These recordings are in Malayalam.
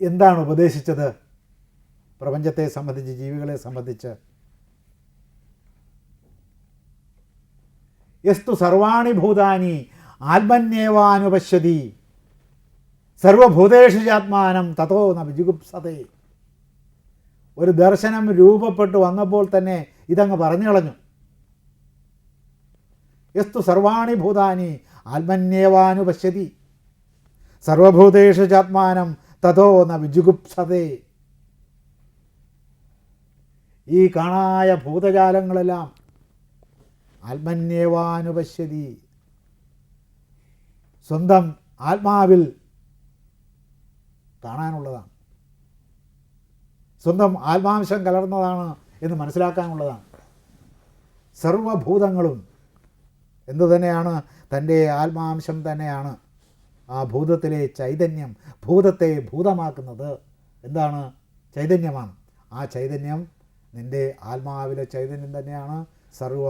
എന്താണ് ഉപദേശിച്ചത് പ്രപഞ്ചത്തെ സംബന്ധിച്ച്, ജീവികളെ സംബന്ധിച്ച്? യസ്തു സർവാണി ഭൂതാനി ആത്മന്യേവാനുപശ്യതി സർവഭൂതേഷു ചാത്മാനം തതോ ന വിജുഗുപ്സതേ. ഒരു ദർശനം രൂപപ്പെട്ടു വന്നപ്പോൾ തന്നെ ഇതങ്ങ് പറഞ്ഞു കളഞ്ഞു. യസ്തു സർവാണി ഭൂതാനി ആത്മന്യേവാനുപശ്യതി സർവഭൂതേഷു ചാത്മാനം തതോ ന വിജുഗുപ്സതേ. ഈ കാണായ ഭൂതജാലങ്ങളെല്ലാം ആത്മന്യേവാനുപശ്യതി, സ്വന്തം ആത്മാവിൽ കാണാനുള്ളതാണ്, സ്വന്തം ആത്മാംശം കലർന്നതാണ് എന്ന് മനസ്സിലാക്കാനുള്ളതാണ്. സർവഭൂതങ്ങളും എന്തു തന്നെയാണ്? തൻ്റെ ആത്മാംശം തന്നെയാണ്. ആ ഭൂതത്തിലെ ചൈതന്യം ഭൂതത്തെ ഭൂതമാക്കുന്നത് എന്താണ്? ചൈതന്യമാണ്. ആ ചൈതന്യം, നിൻ്റെ ആത്മാവിലെ ചൈതന്യം തന്നെയാണ് സർവ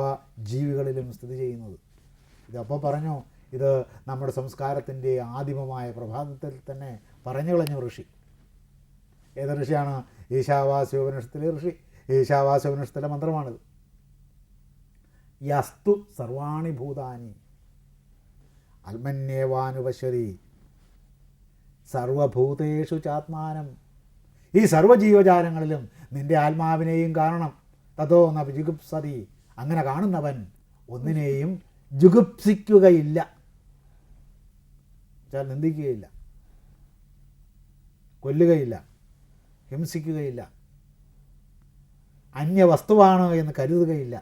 ജീവികളിലും സ്ഥിതി ചെയ്യുന്നത്. ഇതപ്പോൾ പറഞ്ഞു, ഇത് നമ്മുടെ സംസ്കാരത്തിൻ്റെ ആദിമമായ പ്രഭാതത്തിൽ തന്നെ പറഞ്ഞു കളഞ്ഞു ഋഷി. ഏത് ഋഷിയാണ്? ഈശാവാസ്യോപനിഷത്തിലെ ഋഷി. ഈശാവാസ്യോപനിഷത്തിലെ മന്ത്രമാണിത്. യസ്തു സർവാണി ഭൂതാനി ആത്മന്യേവാനുപശ്യതി സർവഭൂതേഷു ചാത്മാനം. ഈ സർവ്വജീവജാലങ്ങളിലും നിൻ്റെ ആത്മാവിനെയും കാണണം. തതോ ന വിജുഗുപ്സതി. അങ്ങനെ കാണുന്നവൻ ഒന്നിനെയും ജുഗുപ്സിക്കുകയില്ല, വെച്ചാൽ നിന്ദിക്കുകയില്ല, കൊല്ലുകയില്ല, ഹിംസിക്കുകയില്ല, അന്യവസ്തുവാണ് എന്ന് കരുതുകയില്ല.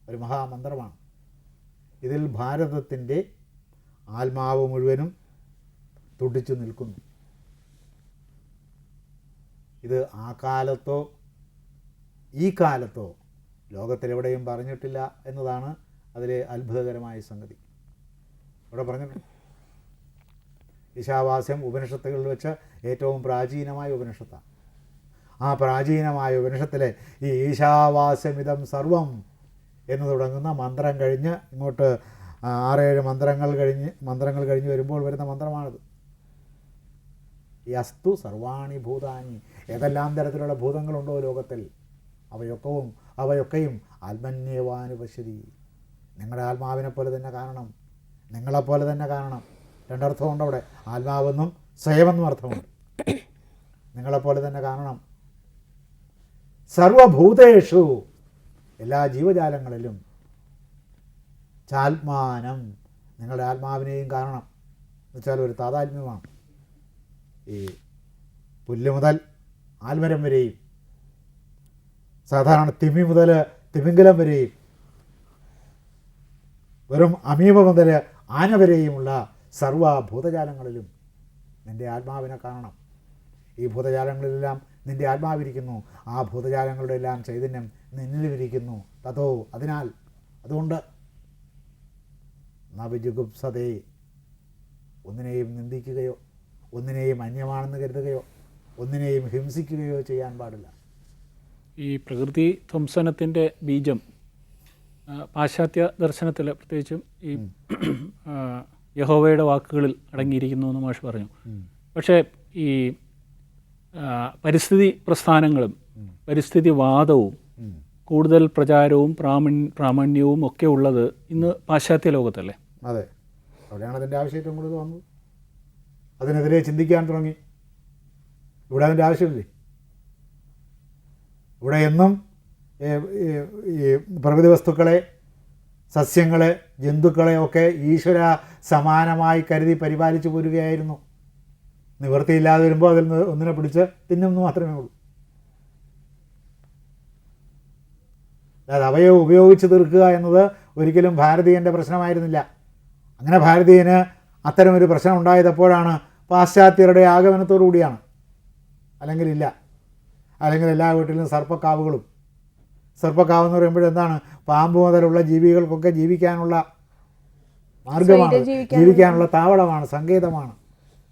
ഒരു മഹാമന്ത്രമാണ്. ഇതിൽ ഭാരതത്തിൻ്റെ ആത്മാവ് മുഴുവനും തുടിച്ചു നിൽക്കുന്നു. ഇത് ആ കാലത്തോ ഈ കാലത്തോ ലോകത്തിലെവിടെയും പറഞ്ഞിട്ടില്ല എന്നതാണ് അതിലെ അത്ഭുതകരമായ സംഗതി. ഇവിടെ പറഞ്ഞിട്ടുണ്ട്. ഈശാവാസ്യം ഉപനിഷത്തുകളിൽ വെച്ച് ഏറ്റവും പ്രാചീനമായ ഉപനിഷത്താണ്. ആ പ്രാചീനമായ ഉപനിഷത്തിലെ ഈ ഈശാവാസ്യമിതം സർവം എന്ന് തുടങ്ങുന്ന മന്ത്രം കഴിഞ്ഞ് ഇങ്ങോട്ട് 6-7 മന്ത്രങ്ങൾ കഴിഞ്ഞ് വരുമ്പോൾ വരുന്ന മന്ത്രമാണിത്. യസ്തു സർവാണി ഭൂതാനി. ഏതെല്ലാം തരത്തിലുള്ള ഭൂതങ്ങളുണ്ടോ ലോകത്തിൽ അവയൊക്കെയും ആത്മന്യേവാനുപശ്യതി. നിങ്ങളുടെ ആത്മാവിനെ പോലെ തന്നെ കാണണം, നിങ്ങളെപ്പോലെ തന്നെ കാണണം. രണ്ടർത്ഥമുണ്ട് അവിടെ. ആത്മാവെന്നും സ്വയമെന്നും അർത്ഥമുണ്ട്. നിങ്ങളെപ്പോലെ തന്നെ കാണണം. സർവഭൂതേഷു, എല്ലാ ജീവജാലങ്ങളിലും ചാത്മാനം, നിങ്ങളുടെ ആത്മാവിനെയും കാണണം. എന്നുവെച്ചാൽ ഒരു താതാത്മ്യമാണ്. ഈ പുല്ല് മുതൽ ആൽമരം വരെയും, സാധാരണ തിമി മുതൽ തിമിംഗലം വരെയും, വെറും അമീബ മുതൽ ആന വരെയുമുള്ള സർവ്വഭൂതജാലങ്ങളിലും നിൻ്റെ ആത്മാവിനെ കാണണം. ഈ ഭൂതജാലങ്ങളിലെല്ലാം നിൻ്റെ ആത്മാവിരിക്കുന്നു. ആ ഭൂതജാലങ്ങളുടെ എല്ലാം ചൈതന്യം നിന്നിലുമിരിക്കുന്നു. തതോ, അതിനാൽ, അതുകൊണ്ട് നവിജുഗുപ്സതേ, ഒന്നിനെയും നിന്ദിക്കുകയോ ഒന്നിനെയും അന്യമാണെന്ന് കരുതുകയോ ഒന്നിനെയും ഹിംസിക്കുകയോ ചെയ്യാൻ പാടില്ല. ഈ പ്രകൃതി ധ്വംസനത്തിൻ്റെ ബീജം പാശ്ചാത്യ ദർശനത്തിൽ, പ്രത്യേകിച്ചും ഈ യഹോവയുടെ വാക്കുകളിൽ അടങ്ങിയിരിക്കുന്നു എന്ന് മാഷ് പറഞ്ഞു. പക്ഷേ ഈ പരിസ്ഥിതി പ്രസ്ഥാനങ്ങളും പരിസ്ഥിതിവാദവും കൂടുതൽ പ്രചാരവും പ്രാമാണ്യവും ഒക്കെ ഉള്ളത് ഇന്ന് പാശ്ചാത്യ ലോകത്തല്ലേ? അതെ, അവിടെയാണ് അതിൻ്റെ ആവശ്യം ഏറ്റവും കൂടുതൽ വന്നത്. അതിനെതിരെ ചിന്തിക്കാൻ തുടങ്ങി. ഇവിടെ അതിൻ്റെ ആവശ്യമില്ലേ? ഇവിടെ എന്നും ഈ പ്രകൃതി വസ്തുക്കളെ, സസ്യങ്ങളെ, ജന്തുക്കളെ ഒക്കെ ഈശ്വര സമാനമായി കരുതി പരിപാലിച്ചു പോരുകയായിരുന്നു. നിവൃത്തിയില്ലാതെ വരുമ്പോൾ അതിൽ നിന്ന് ഒന്നിനെ പിടിച്ച് തിന്നുമെന്ന് മാത്രമേ ഉള്ളൂ. അതായത് അവയെ ഉപയോഗിച്ച് തീർക്കുക എന്നത് ഒരിക്കലും ഭാരതീയൻ്റെ പ്രശ്നമായിരുന്നില്ല. അങ്ങനെ ഭാരതീയന് അത്തരമൊരു പ്രശ്നം ഉണ്ടായതെപ്പോഴാണ്? പാശ്ചാത്യരുടെ ആഗമനത്തോടു കൂടിയാണ്. അല്ലെങ്കിൽ ഇല്ല. അല്ലെങ്കിൽ എല്ലാ വീട്ടിലും സർപ്പക്കാവുകളും. സർപ്പക്കാവെന്ന് പറയുമ്പോഴെന്താണ്? പാമ്പ് മുതലുള്ള ജീവികൾക്കൊക്കെ ജീവിക്കാനുള്ള മാർഗമാണ്, ജീവിക്കാനുള്ള താവളമാണ്, സങ്കേതമാണ്.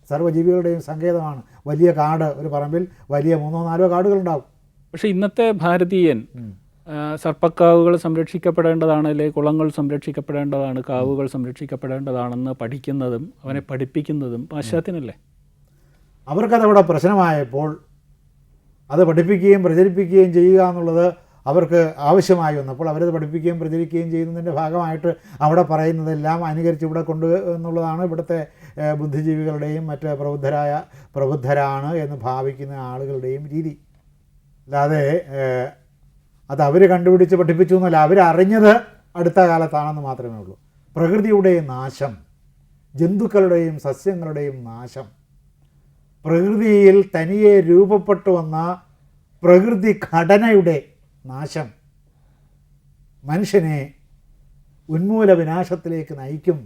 സർവ്വജീവികളുടെയും സങ്കേതമാണ്. വലിയ കാട്, ഒരു പറമ്പിൽ വലിയ 3-4 കാടുകളുണ്ടാവും. പക്ഷേ ഇന്നത്തെ ഭാരതീയൻ സർപ്പക്കാവുകൾ സംരക്ഷിക്കപ്പെടേണ്ടതാണ്, അല്ലെങ്കിൽ കുളങ്ങൾ സംരക്ഷിക്കപ്പെടേണ്ടതാണ്, കാവുകൾ സംരക്ഷിക്കപ്പെടേണ്ടതാണെന്ന് പഠിക്കുന്നതും അവനെ പഠിപ്പിക്കുന്നതും പാശ്ചാത്യനല്ലേ? അവർക്കതവിടെ പ്രശ്നമായപ്പോൾ അത് പഠിപ്പിക്കുകയും പ്രചരിപ്പിക്കുകയും ചെയ്യുക എന്നുള്ളത് അവർക്ക് ആവശ്യമായി വന്നപ്പോൾ അവരത് പഠിപ്പിക്കുകയും പ്രചരിക്കുകയും ചെയ്യുന്നതിൻ്റെ ഭാഗമായിട്ട് അവിടെ പറയുന്നതെല്ലാം അനുകരിച്ച് ഇവിടെ കൊണ്ട് എന്നുള്ളതാണ് ഇവിടുത്തെ ബുദ്ധിജീവികളുടെയും മറ്റ് പ്രബുദ്ധരാണ് എന്ന് ഭാവിക്കുന്ന ആളുകളുടെയും രീതി. അല്ലാതെ അത് അവർ കണ്ടുപിടിച്ച് പഠിപ്പിച്ചു എന്നല്ല, അവരറിഞ്ഞത് അടുത്ത കാലത്താണെന്ന് മാത്രമേ ഉള്ളൂ. പ്രകൃതിയുടെ നാശം, ജന്തുക്കളുടെയും സസ്യങ്ങളുടെയും നാശം, പ്രകൃതിയിൽ തനിയെ രൂപപ്പെട്ടു വന്ന പ്രകൃതി ഘടനയുടെ നാശം മനുഷ്യനെ ഉന്മൂല വിനാശത്തിലേക്ക് നയിക്കും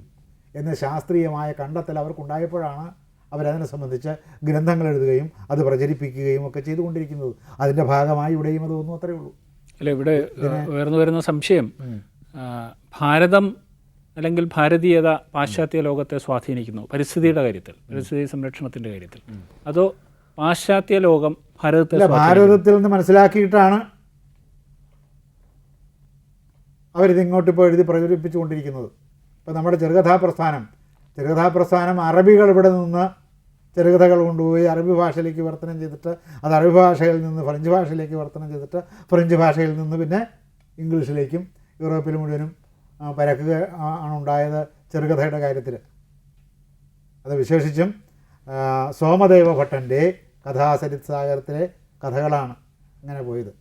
എന്ന ശാസ്ത്രീയമായ കണ്ടെത്തൽ അവർക്കുണ്ടായപ്പോഴാണ് അവരതിനെ സംബന്ധിച്ച് ഗ്രന്ഥങ്ങൾ എഴുതുകയും അത് പ്രചരിപ്പിക്കുകയും ഒക്കെ ചെയ്തുകൊണ്ടിരിക്കുന്നത്. അതിൻ്റെ ഭാഗമായി ഇവിടെയും അത് ഒന്നും അത്രയേ ഉള്ളൂ. അല്ല, ഇവിടെ ഉയർന്നു വരുന്ന സംശയം, ഭാരതം അല്ലെങ്കിൽ ഭാരതീയത പാശ്ചാത്യ ലോകത്തെ സ്വാധീനിക്കുന്നു പരിസ്ഥിതിയുടെ കാര്യത്തിൽ, പരിസ്ഥിതി സംരക്ഷണത്തിൻ്റെ കാര്യത്തിൽ, അതോ പാശ്ചാത്യ ലോകം ഭാരതത്തിൽ നിന്ന് മനസ്സിലാക്കിയിട്ടാണ് അവരിതിങ്ങോട്ടിപ്പോൾ എഴുതി പ്രചരിപ്പിച്ചുകൊണ്ടിരിക്കുന്നത്. ഇപ്പോൾ നമ്മുടെ ചെറുകഥാപ്രസ്ഥാനം അറബികൾ ഇവിടെ നിന്ന് ചെറുകഥകൾ കൊണ്ടുപോയി അറബി ഭാഷയിലേക്ക് വിവർത്തനം ചെയ്തിട്ട് അത് അറബി ഭാഷയിൽ നിന്ന് ഫ്രഞ്ച് ഭാഷയിലേക്ക് വിവർത്തനം ചെയ്തിട്ട് ഫ്രഞ്ച് ഭാഷയിൽ നിന്ന് പിന്നെ ഇംഗ്ലീഷിലേക്കും യൂറോപ്പിൽ മുഴുവനും പരക്കുക ആണ് ഉണ്ടായത് ചെറുകഥയുടെ കാര്യത്തിൽ. അത് വിശേഷിച്ചും സോമദേവ ഭട്ടൻ്റെ കഥാസരിത് സാഗരത്തിലെ കഥകളാണ് ഇങ്ങനെ പോയത്.